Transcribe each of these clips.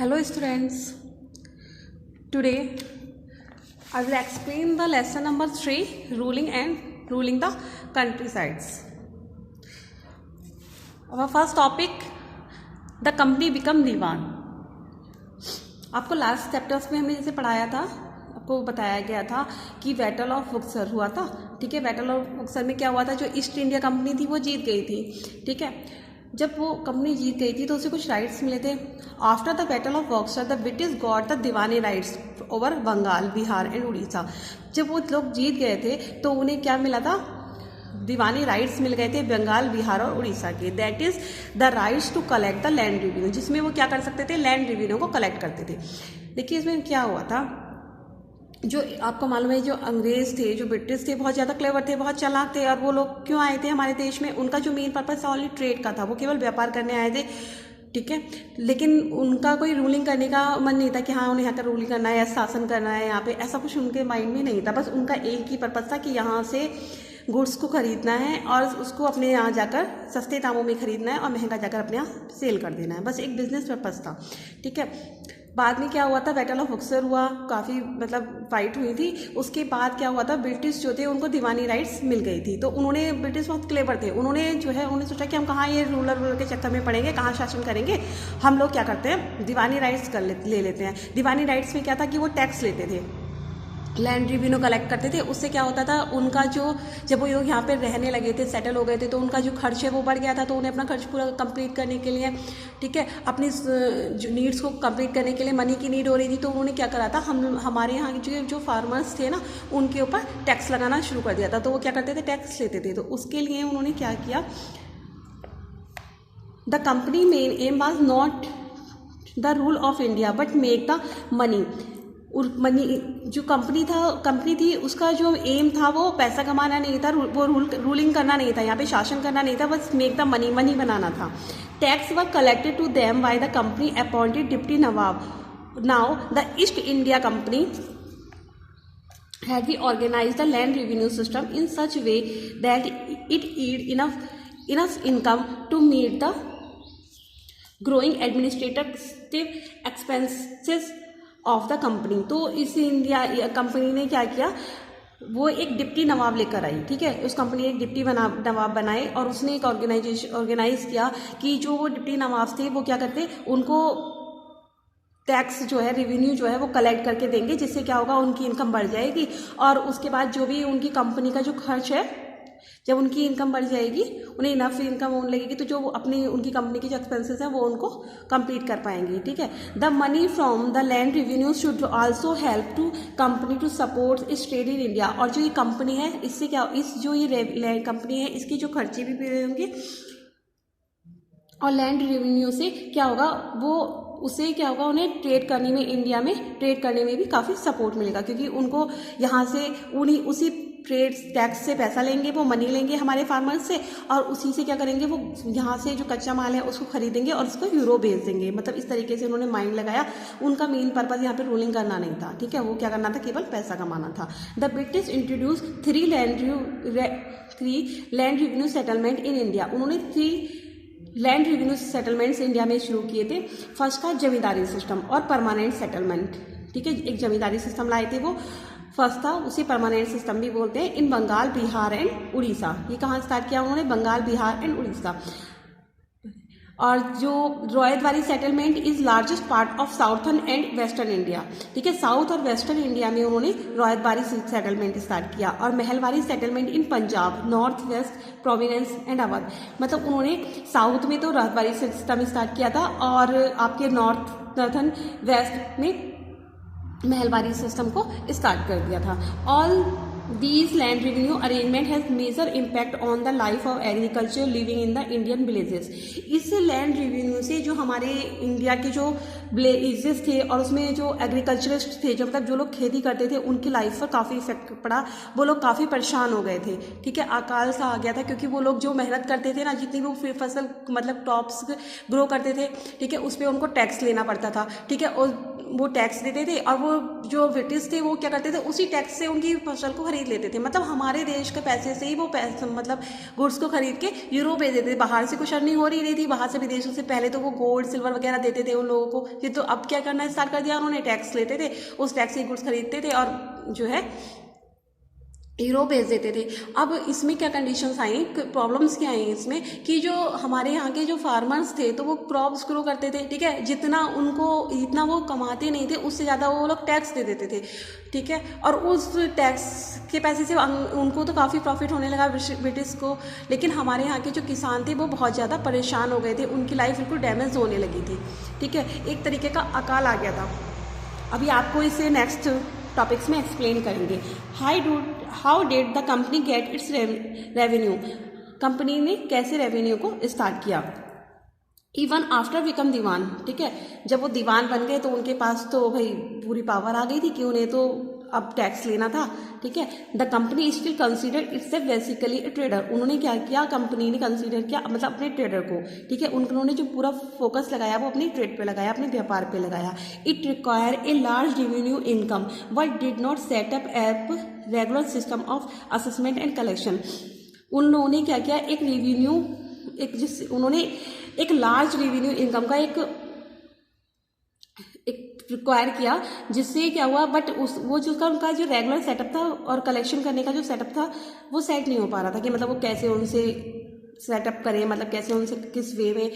Hello students, today I will explain the lesson number 3, ruling the countrysides. Our first topic, the company become दीवान. आपको last chapters में हमें जैसे पढ़ाया था, आपको बताया गया था कि बैटल ऑफ बक्सर हुआ था. ठीक है, बैटल ऑफ बक्सर में क्या हुआ था, जो ईस्ट इंडिया कंपनी थी वो जीत गई थी. ठीक है, जब वो कंपनी जीत गई थी तो उसे कुछ राइट्स मिले थे. After the battle of Buxar the British got the diwani rights over Bengal, Bihar and Orissa. जब वो लोग जीत गए थे तो उन्हें क्या मिला था, दीवानी राइट्स मिल गए थे बंगाल, बिहार और उड़ीसा के. That is the rights to collect the land revenue, जिसमें वो क्या कर सकते थे, लैंड रेवेन्यू को कलेक्ट करते थे. देखिए इसमें क्या हुआ था, जो आपको मालूम है जो अंग्रेज थे, जो ब्रिटिश थे, बहुत ज़्यादा क्लेवर थे, बहुत चालाक थे. और वो लोग क्यों आए थे हमारे देश में, उनका जो मेन पर्पस था ओनली ट्रेड का था, वो केवल व्यापार करने आए थे. ठीक है, लेकिन उनका कोई रूलिंग करने का मन नहीं था कि हाँ उन्हें यहाँ का रूलिंग करना है या शासन करना है यहाँ पे, ऐसा कुछ उनके माइंड में नहीं था. बस उनका एक ही पर्पस था कि यहाँ से गुड्स को खरीदना है और उसको अपने यहाँ जाकर सस्ते दामों में खरीदना है और महंगा जाकर अपने यहाँ सेल कर देना है. बस एक बिजनेस पर्पस था. ठीक है, बाद में क्या हुआ था, बैटल ऑफ बक्सर हुआ, काफ़ी मतलब फाइट हुई थी. उसके बाद क्या हुआ था, ब्रिटिश जो थे उनको दीवानी राइट्स मिल गई थी. तो उन्होंने, ब्रिटिश बहुत क्लेवर थे, उन्होंने जो है उन्होंने सोचा कि हम कहाँ ये रूलर के चक्कर में पड़ेंगे, कहाँ शासन करेंगे, हम लोग क्या करते हैं दीवानी राइट्स ले लेते हैं. दीवानी राइट्स में क्या था कि वो टैक्स लेते थे, लैंड रेवेन्यू कलेक्ट करते थे. उससे क्या होता था, उनका जो, जब वो लोग यहाँ पे रहने लगे थे, सेटल हो गए थे, तो उनका जो खर्च है वो बढ़ गया था. तो उन्हें अपना खर्च पूरा कंप्लीट करने के लिए, ठीक है, अपनी जो नीड्स को कंप्लीट करने के लिए मनी की नीड हो रही थी. तो उन्होंने क्या करा था, हमारे यहाँ जो फार्मर्स थे ना, उनके ऊपर टैक्स लगाना शुरू कर दिया था. तो वो क्या करते थे, टैक्स लेते थे. तो उसके लिए उन्होंने क्या किया, the company main M was not the rule of India but make the money. Money, जो कंपनी थी उसका जो एम था वो पैसा कमाना नहीं था, वो रूलिंग करना नहीं था, यहाँ पे शासन करना नहीं था, बस मेक द मनी बनाना था. Tax were collected to them by the company appointed deputy nawab. Now the East India company had we organized the land revenue system in such a way that it yield enough income to meet the growing administrative expenses of the company. तो इस India company ने क्या किया, वो एक deputy नवाब लेकर आई. ठीक है, उस कंपनी ने एक डिप्टी नवाब बनाए और उसने एक ऑर्गेनाइज किया कि जो वो डिप्टी नवाब थे वो क्या करते, उनको टैक्स जो है, रेवेन्यू जो है वो कलेक्ट करके देंगे, जिससे क्या होगा, उनकी इनकम बढ़ जाएगी. और उसके बाद जो भी उनकी कंपनी का जो खर्च है, जब उनकी इनकम बढ़ जाएगी, उन्हें इनफ इनकम होने लगेगी, तो जो अपनी उनकी कंपनी के जो एक्सपेंसेस हैं वो उनको कंप्लीट कर पाएंगी. ठीक है, the money from the land revenue should also help to company to support its trade in India. और जो ये कंपनी है, इससे क्या, इस जो ये लैंड कंपनी है, इसकी जो खर्चे भी पूरे होंगे और लैंड रेवेन्यू से क्या होगा, वो उससे क्या होगा, उन्हें ट्रेड करने में, इंडिया में ट्रेड करने में भी काफ़ी सपोर्ट मिलेगा, क्योंकि उनको यहाँ से उसी ट्रेड टैक्स से पैसा लेंगे, वो मनी लेंगे हमारे फार्मर्स से, और उसी से क्या करेंगे, वो यहाँ से जो कच्चा माल है उसको खरीदेंगे और उसको यूरो भेज देंगे. मतलब इस तरीके से उन्होंने माइंड लगाया. उनका मेन पर्पस यहाँ पे रूलिंग करना नहीं था. ठीक है, वो क्या करना था, केवल पैसा कमाना था. The British introduce 3 land revenue settlement in India. उन्होंने 3 लैंड रेवेन्यू सेटलमेंट्स इंडिया में शुरू किए थे. फर्स्ट था जमींदारी सिस्टम और परमानेंट सेटलमेंट. ठीक है, एक जमींदारी सिस्टम लाए थे वो, फर्स्ट था, उसे परमानेंट सिस्टम भी बोलते हैं. इन बंगाल, बिहार एंड उड़ीसा. ये कहाँ स्टार्ट किया उन्होंने, बंगाल, बिहार एंड उड़ीसा. और जो Ryotwari settlement is largest part of southern and western India. ठीक है, साउथ और वेस्टर्न इंडिया में उन्होंने रॉयतवाड़ी सेटलमेंट स्टार्ट किया. और Mahalwari settlement in Punjab, north west province and Awadh. मतलब उन्होंने साउथ में तो रॉयतवाड़ी सिस्टम स्टार्ट किया था और आपके नॉर्थर्न वेस्ट में महलवाड़ी सिस्टम को स्टार्ट कर दिया था. All These land revenue arrangement has major impact on the life of agriculture living in the Indian villages. इस लैंड रेवेन्यू से जो हमारे इंडिया के जो विलेजेस थे और उसमें जो एग्रीकल्चरिस्ट थे, जो मतलब जो लोग खेती करते थे, उनकी लाइफ पर काफ़ी इफेक्ट पड़ा. वो लोग काफ़ी परेशान हो गए थे. ठीक है, अकाल सा आ गया था, क्योंकि वो लोग जो मेहनत करते थे ना, जितनी भी फसल मतलब टॉप्स ग्रो करते थे, ठीक है, उस पर उनको टैक्स लेना पड़ता था. ठीक है, और वो टैक्स देते थे, और वो जो ब्रिटिश थे वो क्या करते थे, उसी टैक्स से उनकी फसल को खरीद लेते थे। मतलब हमारे देश के पैसे से ही वो पैसे मतलब गुड्स को खरीद के यूरोप भेज देते थे। बाहर से कुछ अर्निंग हो रही थी, बाहर से विदेशों से। पहले तो वो गोल्ड सिल्वर वगैरह देते थे उन लोगों को, ये तो अब क्या करना स्टार्ट कर दिया उन्होंने, टैक्स लेते थे, उस टैक्स से गुड्स खरीदते थे और जो है यूरोप भेज देते थे। अब इसमें क्या कंडीशंस आई, प्रॉब्लम्स क्या आई इसमें, कि जो हमारे यहाँ के जो फार्मर्स थे तो वो क्रॉप्स ग्रो करते थे, ठीक है, जितना वो कमाते नहीं थे उससे ज़्यादा वो लोग टैक्स दे देते थे, ठीक है, और उस टैक्स के पैसे से उनको तो काफ़ी प्रॉफिट होने लगा ब्रिटिश को। लेकिन हमारे यहाँ के जो किसान थे वो बहुत ज़्यादा परेशान हो गए थे, उनकी लाइफ बिल्कुल डैमेज होने लगी थी, ठीक है, एक तरीके का अकाल आ गया था। अभी आपको इसे नेक्स्ट टॉपिक्स में एक्सप्लेन करेंगे। How did the company get its revenue, company ने कैसे रेवेन्यू को स्टार्ट किया। इवन आफ्टर बिकम दीवान, ठीक है, जब वो दीवान बन गए तो उनके पास तो भाई पूरी पावर आ गई थी कि उन्हें तो अब टैक्स लेना था, ठीक है। The company still consider it's basically A trader, उन्होंने क्या किया, कंपनी ने कंसीडर किया मतलब अपने ट्रेडर को, ठीक है, उन्होंने जो पूरा फोकस लगाया वो अपनी ट्रेड पे लगाया, अपने व्यापार पे लगाया। It require a large revenue income but did not set up regular system of assessment and collection. उन लोगों ने क्या किया, उन्होंने एक लार्ज रेवेन्यू इनकम का एक रिक्वायर किया, जिससे क्या हुआ, बट वो उनका जो रेगुलर सेटअप था और कलेक्शन करने का जो सेटअप था वो सेट नहीं हो पा रहा था, कि मतलब वो कैसे उनसे सेटअप करें, मतलब कैसे उनसे किस वे में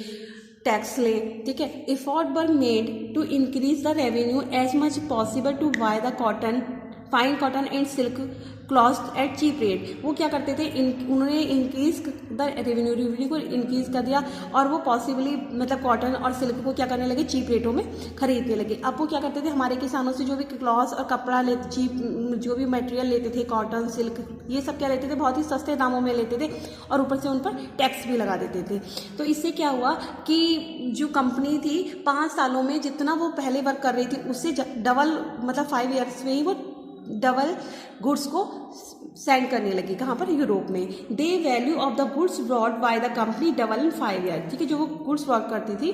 टैक्स ले, ठीक है। Effort were made to increase the revenue as much possible to buy the cotton, fine cotton and silk cloth at cheap rate. वो क्या करते थे, उन्होंने इंक्रीज द रेवेन्यू को इंक्रीज कर दिया, और वो पॉसिबली मतलब कॉटन और सिल्क को क्या करने लगे, चीप रेटों में खरीदने लगे। अब वो क्या करते थे, हमारे किसानों से जो भी क्लॉथ और कपड़ा लेते, चीप जो भी मटेरियल लेते थे, कॉटन सिल्क ये सब क्या लेते थे, बहुत ही सस्ते दामों में लेते थे, और ऊपर से उन पर टैक्स भी लगा देते थे। तो इससे क्या हुआ कि जो कंपनी थी 5 सालों में जितना वो पहले वर्क कर रही थी उससे डबल, मतलब 5 ईयर्स में ही वो डबल गुड्स को सेंड करने लगी। कहाँ पर, यूरोप में। दे value of the goods brought by the company double in 5 year, ठीक है, जो वो गुड्स ब्रॉड करती थी,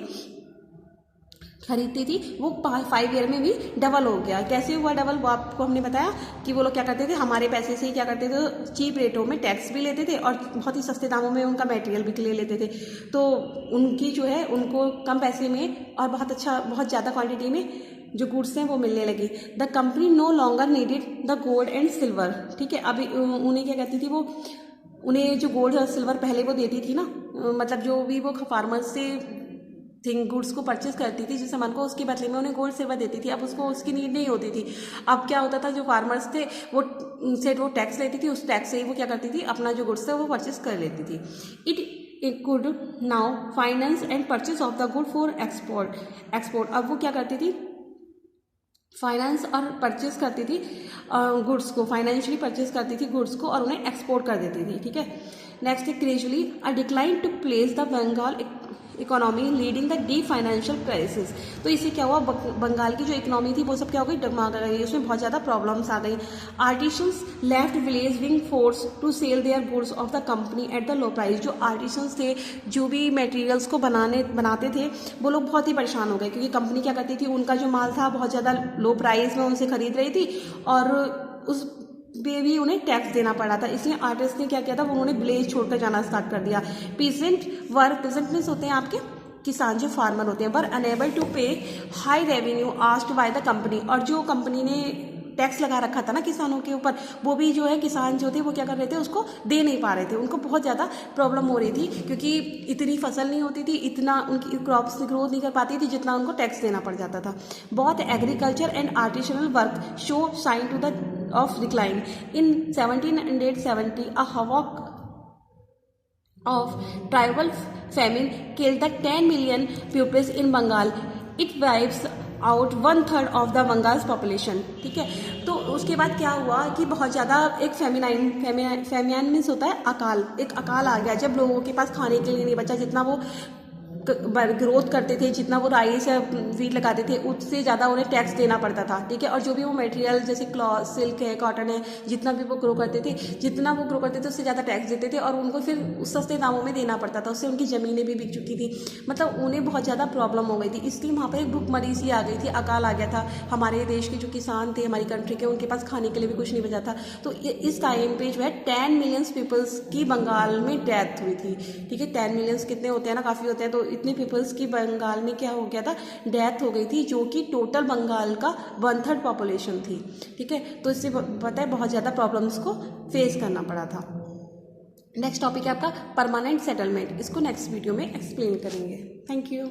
खरीदती थी, वो 5 ईयर में भी डबल हो गया। कैसे हुआ डबल, वो आपको हमने बताया कि वो लोग क्या करते थे, हमारे पैसे से ही क्या करते थे, चीप रेटों में टैक्स भी लेते थे और बहुत ही सस्ते दामों में उनका मटेरियल भी ले लेते थे। तो उनकी जो है, उनको कम पैसे में और बहुत ज़्यादा क्वांटिटी में जो गुड्स हैं वो मिलने लगी। The company no longer needed the gold and silver, ठीक है। अभी उन्हें क्या कहती थी, वो उन्हें जो गोल्ड और सिल्वर पहले वो देती थी ना, मतलब जो भी वो फार्मर्स से गुड्स को परचेज करती थी, जिस सामान को, उसके बदले में उन्हें गोल्ड सिल्वर देती थी। अब उसको उसकी नीड नहीं होती थी। अब क्या होता था, जो फार्मर्स थे वो उनसे वो टैक्स लेती थी, उस टैक्स से ही वो क्या करती थी, अपना जो गुड्स था वो परचेज कर लेती थी। It could now finance and purchase of the good for export. अब वो क्या करती थी, फाइनेंस और परचेज करती थी गुड्स को, फाइनेंशियली परचेज करती थी गुड्स को और उन्हें एक्सपोर्ट कर देती थी, ठीक है। नेक्स्ट है gradually a decline to place the Bengal economy leading the deep financial crisis. तो इससे क्या हुआ, बंगाल की जो इकोनॉमी थी वो सब क्या हो गई, डगमगा गई, उसमें बहुत ज़्यादा प्रॉब्लम्स आ गई। Artisans left village being forced to sell their goods of the company at the low price. जो आर्टिसंस थे, जो भी मटेरियल्स को बनाते थे, वो लोग बहुत ही परेशान हो गए, क्योंकि कंपनी क्या करती थी, उनका जो माल था बहुत ज़्यादा लो प्राइस में उनसे खरीद रही थी और उस पे भी उन्हें टैक्स देना पड़ा था। इसलिए आर्टिस्ट ने क्या किया था, उन्होंने विलेज छोड़कर जाना स्टार्ट कर दिया। पीजेंट मीन्स होते हैं आपके किसान, जो फार्मर होते हैं, वर अनेबल टू पे high revenue asked by the company. और जो कंपनी ने टैक्स लगा रखा था ना किसानों के ऊपर, वो भी जो है किसान जो थे वो क्या कर रहे थे, उसको दे नहीं पा रहे थे। उनको बहुत ज़्यादा प्रॉब्लम हो रही थी, क्योंकि इतनी फसल नहीं होती थी, इतना उनकी क्रॉप्स ग्रोथ नहीं कर पाती थी जितना उनको टैक्स देना पड़ जाता था। बहुत agriculture and artisanal work show sign to the of decline. In 1770, a havoc of tribal famine killed the 10 million pupils in Bengal. It wipes out 1/3 of the Bengal's population, ठीक है। तो उसके बाद क्या हुआ कि बहुत ज़्यादा एक फेमिनाइन मीन्स होता है अकाल, एक अकाल आ गया, जब लोगों के पास खाने के लिए नहीं बचा, जितना वो ग्रोथ करते थे, जितना वो राइस या वीट लगाते थे उससे ज़्यादा उन्हें टैक्स देना पड़ता था, ठीक है। और जो भी वो मटेरियल जैसे क्लॉथ, सिल्क है, कॉटन है, जितना भी वो ग्रो करते थे, जितना वो ग्रो करते थे उससे ज़्यादा टैक्स देते थे और उनको फिर सस्ते दामों में देना पड़ता था। उससे उनकी ज़मीनें भी बिक चुकी थी, मतलब उन्हें बहुत ज़्यादा प्रॉब्लम हो गई थी। इसलिए वहाँ पर एक भुखमरी सी आ गई थी, अकाल आ गया था। हमारे देश के जो किसान थे, हमारी कंट्री के, उनके पास खाने के लिए भी कुछ नहीं बचा था। तो इस टाइम पे जो है 10 मिलियंस पीपल्स की बंगाल में डेथ हुई थी, ठीक है। 10 मिलियंस कितने होते हैं ना, काफ़ी होते हैं। तो इतनी पीपल्स की बंगाल में क्या हो गया था, डेथ हो गई थी, जो कि टोटल बंगाल का 1/3 पॉपुलेशन थी, ठीक है। तो इससे पता है बहुत ज़्यादा प्रॉब्लम्स को फेस करना पड़ा था। नेक्स्ट टॉपिक है आपका परमानेंट सेटलमेंट। इसको नेक्स्ट वीडियो में एक्सप्लेन करेंगे। Thank you.